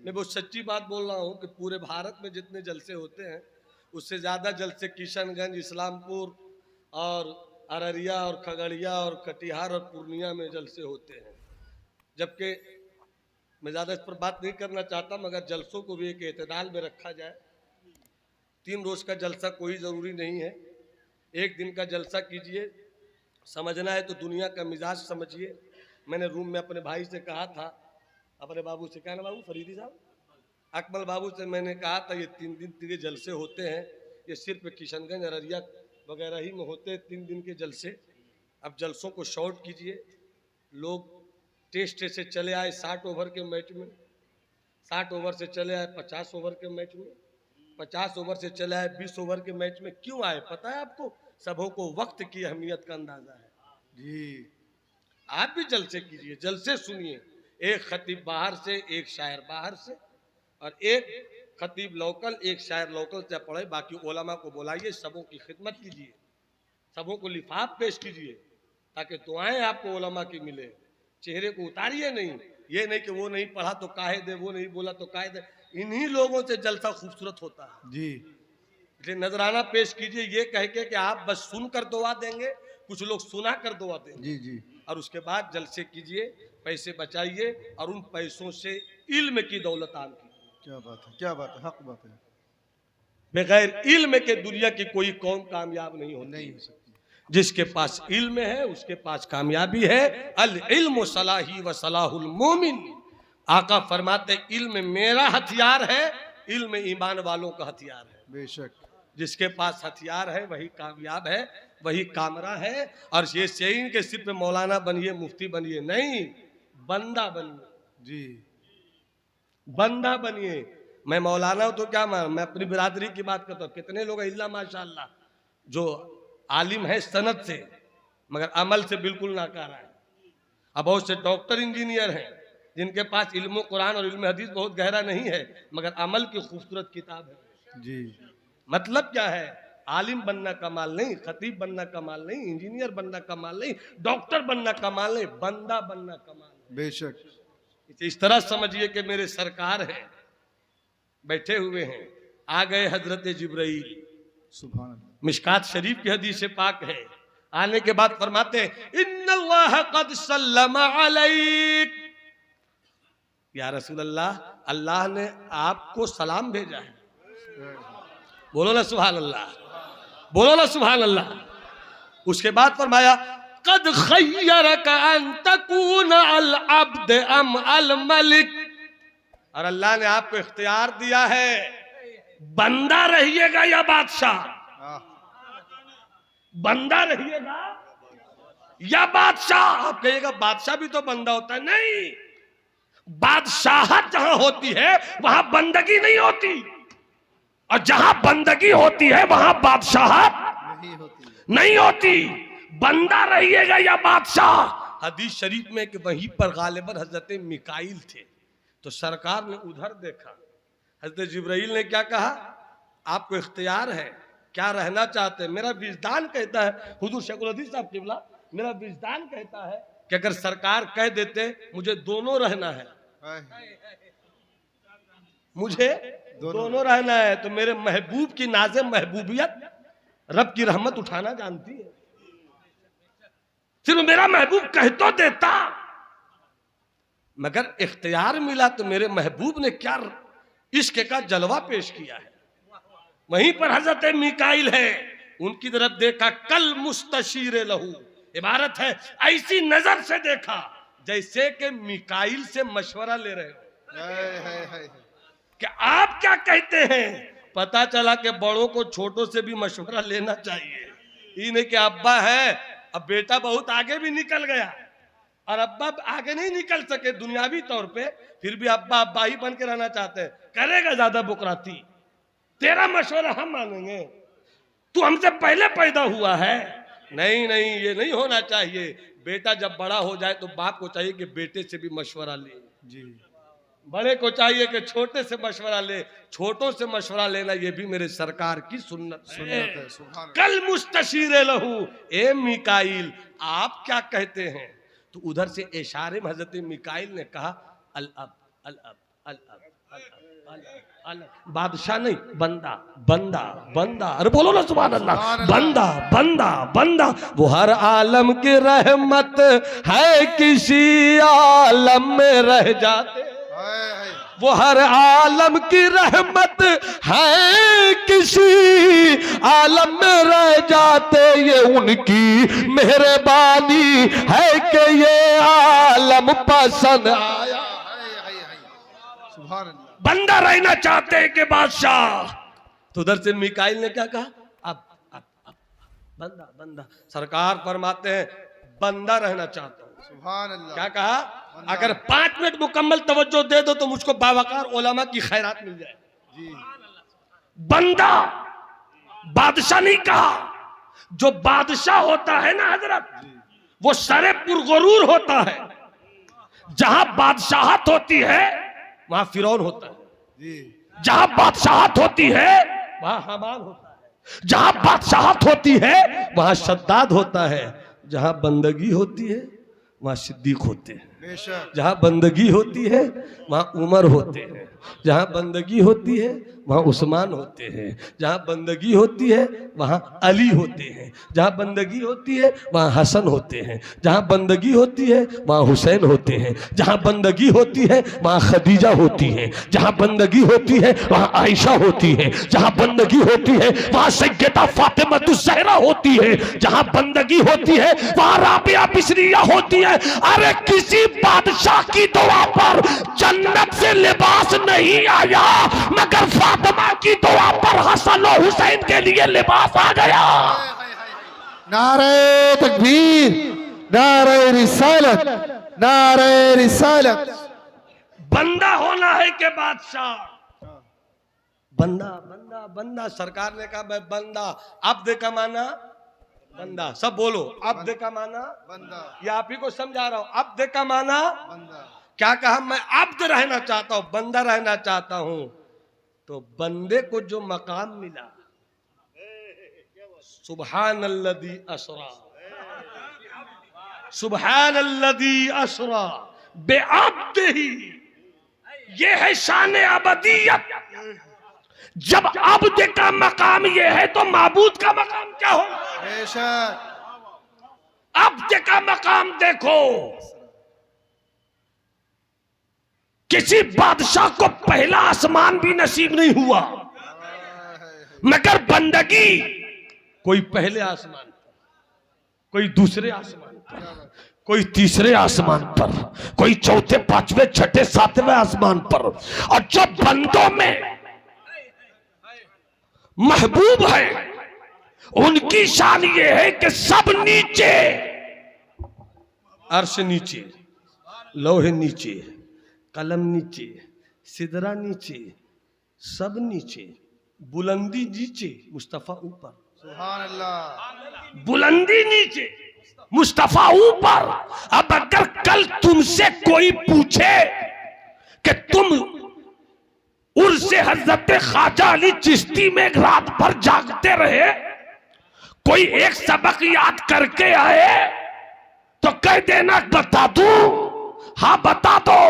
मैं बहुत सच्ची बात बोल रहा हूँ कि पूरे भारत में जितने जलसे होते हैं उससे ज़्यादा जलसे किशनगंज, इस्लामपुर और अररिया और खगड़िया और कटिहार और पूर्णिया में जलसे होते हैं। जबकि मैं ज़्यादा इस पर बात नहीं करना चाहता, मगर जलसों को भी एक एतदाल में रखा जाए। 3 रोज़ का जलसा कोई ज़रूरी नहीं है, एक दिन का जलसा कीजिए। समझना है तो दुनिया का मिजाज समझिए। मैंने रूम में अपने भाई से कहा था, अपने बाबू से, क्या ना बाबू, फरीदी साहब, अकमल बाबू से मैंने कहा था ये 3 दिन के जलसे होते हैं, ये सिर्फ किशनगंज अररिया वगैरह ही में होते हैं 3 दिन के जलसे। अब जलसों को शॉर्ट कीजिए। लोग टेस्ट से चले आए 60 ओवर के मैच में, 60 ओवर से चले आए 50 ओवर के मैच में, 50 ओवर से चले आए 20 ओवर के मैच में। क्यों आए पता है आपको? सबों को वक्त की अहमियत का अंदाजा है जी। आप भी जलसे कीजिए, जलसे सुनिए। एक खतीब बाहर से, एक शायर बाहर से, और एक खतीब लोकल, एक शायर लोकल से पढ़े। बाकी उलमा को बुलाइए, सबों की खिदमत कीजिए, सबों को लिफाफ पेश कीजिए, ताकि दुआएं आपको उलमा की मिले। चेहरे को उतारिए नहीं, ये नहीं कि वो नहीं पढ़ा तो काहे दे, वो नहीं बोला तो काहे दे। इन्हीं लोगों से जलसा खूबसूरत होता है जी। इसलिए नजराना पेश कीजिए, ये कह के कि आप बस सुनकर दुआ देंगे, कुछ लोग सुना कर दुआ देंगे जी जी। और उसके बाद जलसे कीजिए, पैसे बचाइए और उन पैसों से इल्म की दौलत आम कीजिए। क्या बात है, क्या बात है, हक बात है। बगैर इल्म के दुनिया की कोई कौम कामयाब नहीं होती, नहीं हो सकती। जिसके पास इल्म है उसके पास कामयाबी है। अल इल्म सलाही व सलाहुल मोमिन। आका फरमाते इल्म मेरा हथियार है, इल्म ईमान वालों का हथियार है। बेशक जिसके पास हथियार है वही कामयाब है, वही कामरा है। और ये सही के सिर्फ मौलाना बनिए, मुफ्ती बनिए, नहीं, बंदा बनिए जी, बंदा बनिए। मैं मौलाना हूं तो क्या मैं अपनी बिरादरी की बात करता हूँ। कितने लोग इल्ला माशाअल्लाह जो आलिम है सनद से, मगर अमल से बिल्कुल नाकारा है। अब बहुत से डॉक्टर इंजीनियर हैं जिनके पास इल्म कुरान और इल्म हदीस बहुत गहरा नहीं है, मगर अमल की खूबसूरत किताब है जी। मतलब क्या है? आलिम बनना कमाल नहीं, खतीब बनना कमाल नहीं, इंजीनियर बनना कमाल नहीं, डॉक्टर बनना कमाल नहीं, बंदा बनना कमाल है। बेशक इस तरह समझिए कि मेरे सरकार हैं, बैठे हुए हैं, आ गए हजरत जिब्राइल। सुभान अल्लाह। मिशकात शरीफ की हदीस पाक है। आने के बाद फरमाते हैं इन्नल्लाह कद सल्लमा अलैक। या रसूल अल्लाह, अल्लाह ने आपको सलाम भेजा है। बोलो ना सुभान अल्लाह, बोलो ना सुभान अल्लाह। उसके बाद फरमाया कद खय्यरका अन तकून अल अब्द अम अल मलिक। और अल्लाह ने आपको इख्तियार दिया है, बंदा रहिएगा या बादशाह, बंदा रहिएगा या बादशाह। आप कहिएगा बादशाह भी तो बंदा होता है, नहीं, बादशाहत जहां होती है वहां बंदगी नहीं होती, और जहां बंदगी होती है वहां बादशाहत नहीं होती। बंदा रहिएगा या बादशाह। हदीस शरीफ में कि वहीं पर गालिबन हजरत मिकाइल थे, तो सरकार ने उधर देखा। हजरत जिब्राइल ने क्या कहा? आपको इख्तियार है, क्या रहना चाहते हैं? मेरा विजदान कहता है, हुजूर शेखुल हदीस साहब किबला, मेरा विजदान कहता है कि अगर सरकार कह देते मुझे दोनों रहना है, मुझे दोनों रहना है, तो मेरे महबूब की नाज़े महबूबियत रब की रहमत उठाना जानती है। सिर्फ मेरा महबूब कह तो देता, मगर इख्तियार मिला तो मेरे महबूब ने क्या इश्क का जलवा पेश किया है। वहीं पर हजरत मिकाइल है, उनकी तरफ देखा, कल मुस्तशीर लहू। इबारत है ऐसी नजर से देखा जैसे कि मिकाइल से मशवरा ले रहे हो कि आप क्या कहते हैं। पता चला कि बड़ों को छोटों से भी मशवरा लेना चाहिए। ये नहीं कि अब्बा है, अब बेटा बहुत आगे भी निकल गया और अब्बा आगे नहीं निकल सके दुनियावी तौर पे, फिर भी अब्बा अब्बा ही बन के रहना चाहते हैं। करेगा ज्यादा बुकराती, तेरा मशवरा हम मानेंगे, तू हमसे पहले पैदा हुआ है। नहीं नहीं, ये नहीं होना चाहिए। बेटा जब बड़ा हो जाए तो बाप को चाहिए कि बेटे से भी मशवरा ले जी, बड़े को चाहिए कि छोटे से मशवरा ले। छोटों से मशवरा लेना ये भी मेरे सरकार की सुन्नत है। कल मुस्तशीर लहू, ए मिकाइल आप क्या कहते हैं? तो उधर से इशारे में हजरत मिकाइल ने कहा अल अब अल अब अल अब। बादशाह नहीं, बंदा बंदा बंदा। अरे बोलो ना सुभान अल्लाह। बंदा बंदा बंदा। वो हर आलम की रहमत है, किसी आलम में रह जाते। वो हर आलम की रहमत है, किसी आलम में रह जाते। ये उनकी मेहरबानी है कि ये आलम पसंद आया। सुभान अल्लाह। बंदा रहना चाहते हैं कि बादशाह। तो उधर से मिकाइल ने क्या कहा? अब बंदा बंदा। सरकार फरमाते हैं बंदा रहना चाहता हूं। सुभान अल्लाह। क्या कहा? अगर 5 मिनट मुकम्मल तवज्जो दे दो तो मुझको बावकार उलमा की खैरात मिल जाए। जी। बंदा, बादशाह नहीं कहा। जो बादशाह होता है ना हजरत, वो सरे पुरगरूर होता है। जहां बादशाहत होती है वहां फिरौन होता है। जी। जहां बादशाहत होती है वहां हमान होता है। जहां बादशाहत होती है वहां शद्दाद होता है। जहां बंदगी होती है वहां सिद्दीक होते हैं। बेशक। जहां बंदगी होती है वहां उमर होते हैं। जहां बंदगी होती है वहां उस्मान होते हैं। जहां बंदगी होती है वहां अली होते हैं। जहां बंदगी होती है वहां हसन होते हैं। जहां बंदगी होती है वहां हुसैन होते हैं। जहां बंदगी होती है वहां खदीजा होती है। जहां बंदगी होती है वहां आयशा होती है। जहां बंदगी होती है वहां सैयदा फातिमातुज़ ज़हरा होती है। जहां बंदगी होती है वहां राबिया बिसरिया होती है। अरे किसी बादशाह की दुआ पर जन्नत से लिबास नहीं आया, मगर फातिमा की दुआ पर हसन और हुसैन के लिए लिबास आ गया। नारे तकबीर, नारे रिसालत, नारे रिसालत। बंदा होना है कि बादशाह? बंदा बंदा बंदा। सरकार ने कहा मैं बंदा। अब्द का माना बंदा। सब बोलो अब्द का माना बंदा। ये आप ही को समझा रहा हूं। अब्द का माना बंदा। क्या कहा? मैं अब्द रहना चाहता हूं, बंदा रहना चाहता हूं। तो बंदे को जो मकाम मिला, सुब्हानल्लज़ी असरा, सुब्हानल्लज़ी असरा बेअब्दिही, ये है शान अबदियत। जब अब्द का मकाम ये है तो माबूद का मकाम क्या होगा? बेशक। अब्द का मकाम देखो। किसी बादशाह को पहला आसमान भी नसीब नहीं हुआ, मगर बंदगी कोई पहले आसमान पर, कोई दूसरे आसमान पर, कोई तीसरे आसमान पर, कोई चौथे पांचवें छठे सातवें आसमान पर। और जो बंदों में महबूब है उनकी शान ये है कि सब नीचे, अर्श नीचे, लोहे नीचे, कलम नीचे, सिदरा नीचे, सब नीचे, बुलंदी नीचे, मुस्तफा ऊपर। सुभान अल्लाह। बुलंदी नीचे, मुस्तफा ऊपर। अब अगर कल तुमसे कोई पूछे कि तुम उर्से हजरत ख्वाजा अली चिश्ती में एक रात भर जागते रहे, कोई एक सबक याद करके आए, तो कह देना बता दूं। हाँ बता दो।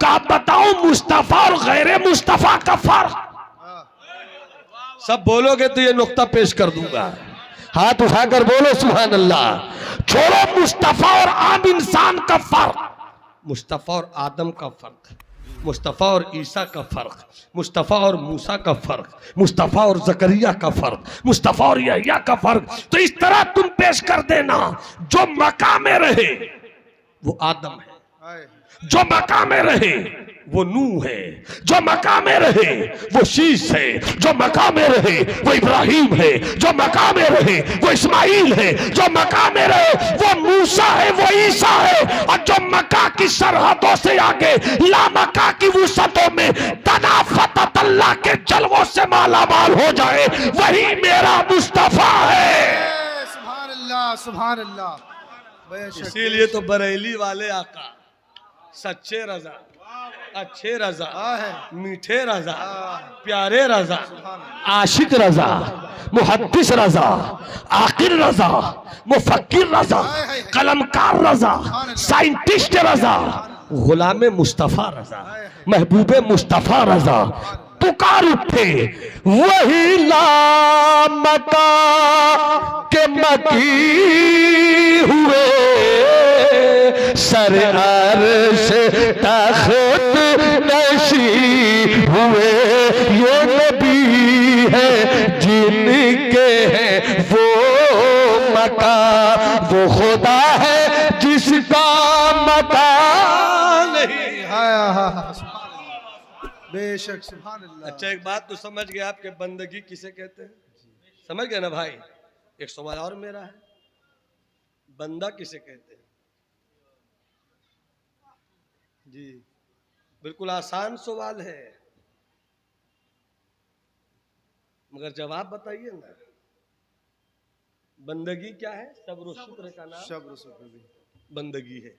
कहा बताओ मुस्तफा और गैर मुस्तफा का फर्क। सब बोलोगे तो ये नुक्ता पेश कर दूंगा। हाथ उठाकर बोलो सुभान अल्लाह। छोड़ो मुस्तफा और आम इंसान का फर्क, मुस्तफा और आदम का फर्क, मुस्तफा और ईसा का फर्क, मुस्तफा और मूसा का फर्क, मुस्तफा और जकरिया का फर्क, मुस्तफा और यहया का फर्क। तो इस तरह तुम पेश कर देना। जो मकाम में रहे वो आदम है, जो मकाम में रहे वो नूह है, जो मकाम में रहे वो शीश है, जो मकाम में रहे वो इब्राहिम है, जो मकाम में रहे वो इस्माइल है, जो मकाम में रहे वो मूसा है, वो ईसा है। और जो मक्का की सरहदों से आगे ला मक्का की वुसअतों में तनाफत अल्लाह के जलवों से मालामाल हो जाए, वही मेरा मुस्तफा है। सुभान अल्लाह, सुभान अल्लाह। इसीलिए तो बरेली वाले आका सच्चे रजा, अच्छे रजा, मीठे रजा, प्यारे रजा, आशिक रजा, मुहद्दिस रजा, आकिल रजा, मुफक्किर रजा, कलमकार रजा, साइंटिस्ट रजा, गुलाम मुस्तफा रजा, महबूब मुस्तफा रजा, पुकार उठे वही लामका के मकी हुए, सर अर्श तख्त नशी हुए। ये नबी है जिनके हैं वो मका, वो खुदा है जिसका मका नहीं। बेशक सुभान अल्लाह। अच्छा एक बात तो समझ गए आपके बंदगी किसे कहते हैं, समझ गए ना भाई। एक सवाल और मेरा है, बंदा किसे कहते हैं? जी बिल्कुल आसान सवाल है, मगर जवाब बताइए ना। बंदगी क्या है? सब्र शुक्र का नाम शब्द सुख भी बंदगी है।